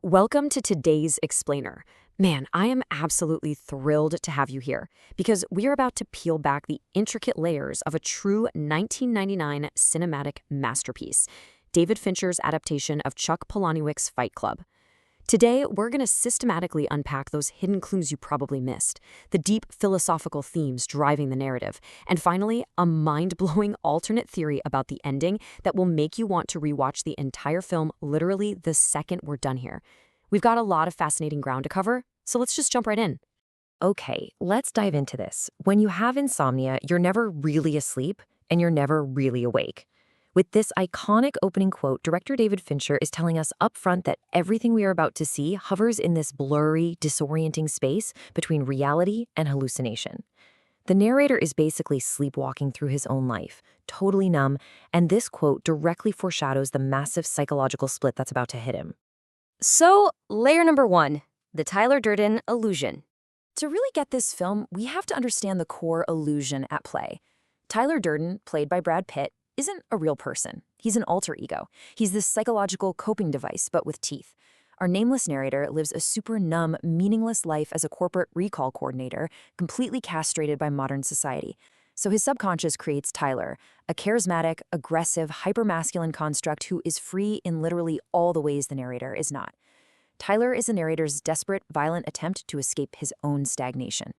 Welcome to today's Explainer. Man, I am absolutely thrilled to have you here because we are about to peel back the intricate layers of a true 1999 cinematic masterpiece, David Fincher's adaptation of Chuck Palahniuk's Fight Club. Today, we're going to systematically unpack those hidden clues you probably missed, the deep philosophical themes driving the narrative, and finally, a mind-blowing alternate theory about the ending that will make you want to rewatch the entire film literally the second we're done here. We've got a lot of fascinating ground to cover, so let's just jump right in. Okay, let's dive into this. When you have insomnia, you're never really asleep and you're never really awake. With this iconic opening quote, director David Fincher is telling us up front that everything we are about to see hovers in this blurry, disorienting space between reality and hallucination. The narrator is basically sleepwalking through his own life, totally numb, and this quote directly foreshadows the massive psychological split that's about to hit him. So, layer number one, the Tyler Durden illusion. To really get this film, we have to understand the core illusion at play. Tyler Durden, played by Brad Pitt, isn't a real person. He's an alter ego. He's this psychological coping device, but with teeth. Our nameless narrator lives a super numb, meaningless life as a corporate recall coordinator, completely castrated by modern society. So his subconscious creates Tyler, a charismatic, aggressive, hypermasculine construct who is free in literally all the ways the narrator is not. Tyler is the narrator's desperate, violent attempt to escape his own stagnation.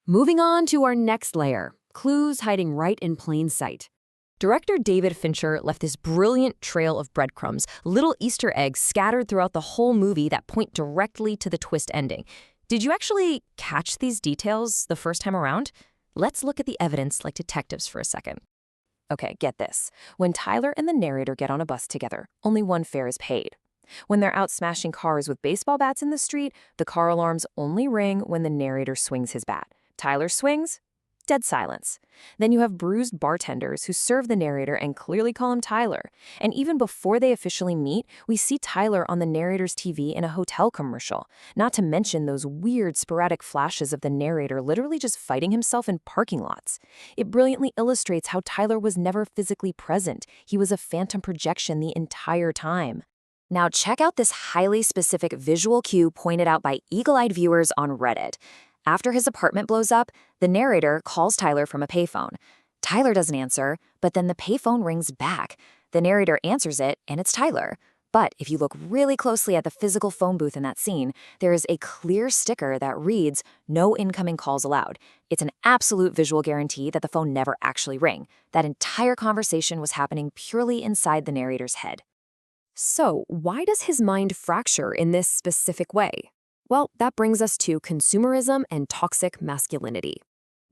Moving on to our next layer, clues hiding right in plain sight. Director David Fincher left this brilliant trail of breadcrumbs, little Easter eggs scattered throughout the whole movie that point directly to the twist ending. Did you actually catch these details the first time around? Let's look at the evidence like detectives for a second. Okay, get this. When Tyler and the narrator get on a bus together, only one fare is paid. When they're out smashing cars with baseball bats in the street, the car alarms only ring when the narrator swings his bat. Tyler swings, dead silence. Then you have bruised bartenders who serve the narrator and clearly call him Tyler. And even before they officially meet, we see Tyler on the narrator's TV in a hotel commercial. Not to mention those weird sporadic flashes of the narrator literally just fighting himself in parking lots. It brilliantly illustrates how Tyler was never physically present. He was a phantom projection the entire time. Now check out this highly specific visual cue pointed out by eagle-eyed viewers on Reddit. After his apartment blows up, the narrator calls Tyler from a payphone. Tyler doesn't answer, but then the payphone rings back. The narrator answers it, and it's Tyler. But if you look really closely at the physical phone booth in that scene, there is a clear sticker that reads, "No incoming calls allowed." It's an absolute visual guarantee that the phone never actually rang. That entire conversation was happening purely inside the narrator's head. So, why does his mind fracture in this specific way? Well, that brings us to consumerism and toxic masculinity.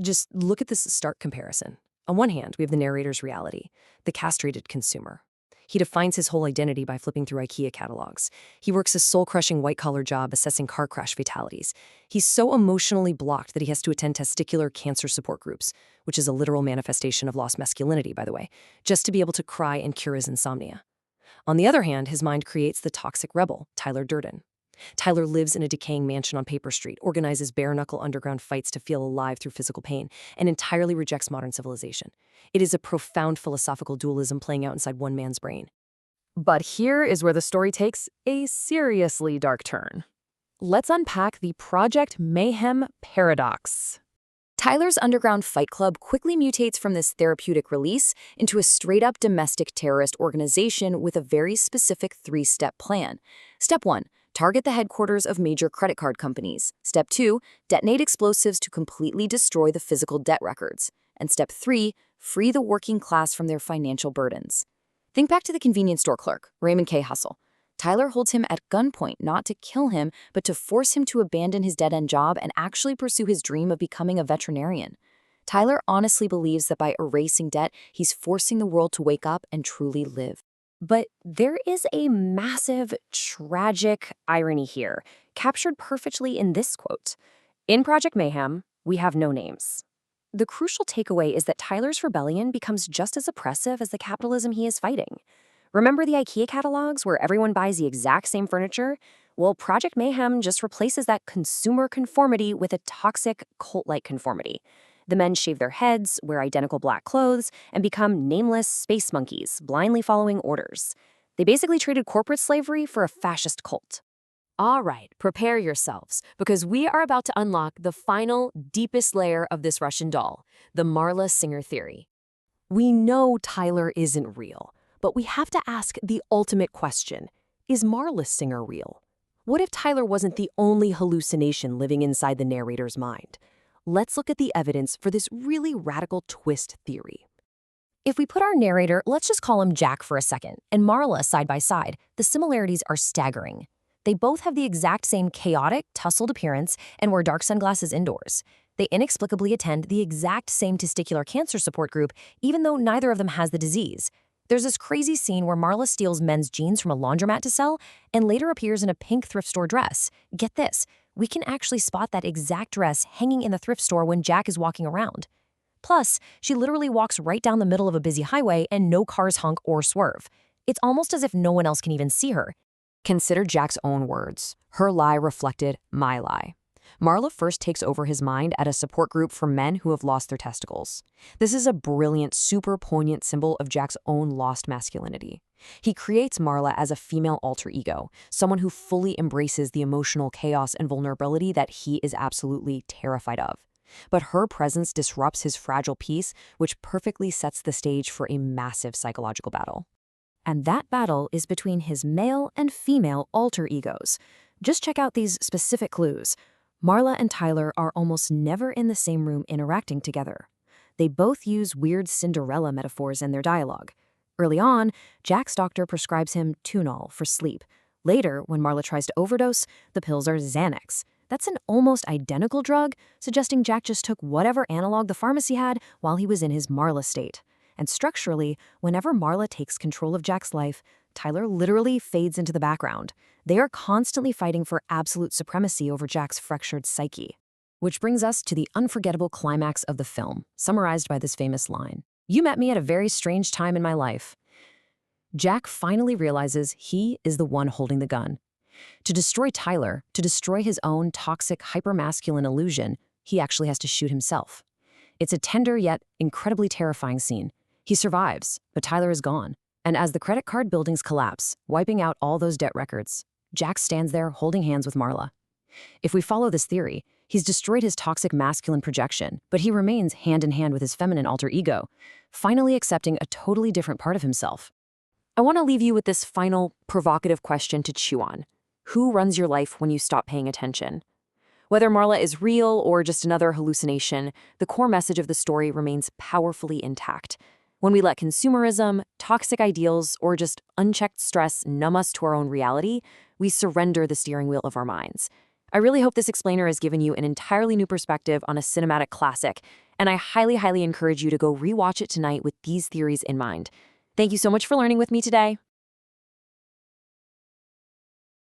Just look at this stark comparison. On one hand, we have the narrator's reality, the castrated consumer. He defines his whole identity by flipping through IKEA catalogs. He works a soul-crushing white-collar job assessing car crash fatalities. He's so emotionally blocked that he has to attend testicular cancer support groups, which is a literal manifestation of lost masculinity, by the way, just to be able to cry and cure his insomnia. On the other hand, his mind creates the toxic rebel, Tyler Durden. Tyler lives in a decaying mansion on Paper Street, organizes bare-knuckle underground fights to feel alive through physical pain, and entirely rejects modern civilization. It is a profound philosophical dualism playing out inside one man's brain. But here is where the story takes a seriously dark turn. Let's unpack the Project Mayhem paradox. Tyler's underground fight club quickly mutates from this therapeutic release into a straight-up domestic terrorist organization with a very specific three-step plan. Step 1. Target the headquarters of major credit card companies. Step 2, detonate explosives to completely destroy the physical debt records. And Step 3, free the working class from their financial burdens. Think back to the convenience store clerk, Raymond K. Hustle. Tyler holds him at gunpoint not to kill him, but to force him to abandon his dead-end job and actually pursue his dream of becoming a veterinarian. Tyler honestly believes that by erasing debt, he's forcing the world to wake up and truly live. But there is a massive, tragic irony here, captured perfectly in this quote. In Project Mayhem, we have no names. The crucial takeaway is that Tyler's rebellion becomes just as oppressive as the capitalism he is fighting. Remember the IKEA catalogs where everyone buys the exact same furniture? Well, Project Mayhem just replaces that consumer conformity with a toxic, cult-like conformity. The men shave their heads, wear identical black clothes, and become nameless space monkeys, blindly following orders. They basically traded corporate slavery for a fascist cult. All right, prepare yourselves, because we are about to unlock the final, deepest layer of this Russian doll, the Marla Singer theory. We know Tyler isn't real, but we have to ask the ultimate question. Is Marla Singer real? What if Tyler wasn't the only hallucination living inside the narrator's mind? Let's look at the evidence for this really radical twist theory. If we put our narrator, let's just call him Jack for a second, and Marla side by side, the similarities are staggering. They both have the exact same chaotic, tousled appearance and wear dark sunglasses indoors. They inexplicably attend the exact same testicular cancer support group, even though neither of them has the disease. There's this crazy scene where Marla steals men's jeans from a laundromat to sell and later appears in a pink thrift store dress. Get this, we can actually spot that exact dress hanging in the thrift store when Jack is walking around. Plus, she literally walks right down the middle of a busy highway and no cars honk or swerve. It's almost as if no one else can even see her. Consider Jack's own words. Her lie reflected my lie. Marla first takes over his mind at a support group for men who have lost their testicles. This is a brilliant, super poignant symbol of Jack's own lost masculinity. He creates Marla as a female alter ego, someone who fully embraces the emotional chaos and vulnerability that he is absolutely terrified of. But her presence disrupts his fragile peace, which perfectly sets the stage for a massive psychological battle. And that battle is between his male and female alter egos. Just check out these specific clues. Marla and Tyler are almost never in the same room interacting together. They both use weird Cinderella metaphors in their dialogue. Early on, Jack's doctor prescribes him Tunol for sleep. Later, when Marla tries to overdose, the pills are Xanax. That's an almost identical drug, suggesting Jack just took whatever analog the pharmacy had while he was in his Marla state. And structurally, whenever Marla takes control of Jack's life, Tyler literally fades into the background. They are constantly fighting for absolute supremacy over Jack's fractured psyche. Which brings us to the unforgettable climax of the film, summarized by this famous line. "You met me at a very strange time in my life." Jack finally realizes he is the one holding the gun. To destroy Tyler, to destroy his own toxic, hypermasculine illusion, he actually has to shoot himself. It's a tender yet incredibly terrifying scene. He survives, but Tyler is gone. And as the credit card buildings collapse, wiping out all those debt records, Jack stands there holding hands with Marla. If we follow this theory, he's destroyed his toxic masculine projection, but he remains hand in hand with his feminine alter ego, finally accepting a totally different part of himself. I want to leave you with this final, provocative question to chew on. Who runs your life when you stop paying attention? Whether Marla is real or just another hallucination, the core message of the story remains powerfully intact. When we let consumerism, toxic ideals, or just unchecked stress numb us to our own reality, we surrender the steering wheel of our minds. I really hope this explainer has given you an entirely new perspective on a cinematic classic, and I highly, highly encourage you to go rewatch it tonight with these theories in mind. Thank you so much for learning with me today.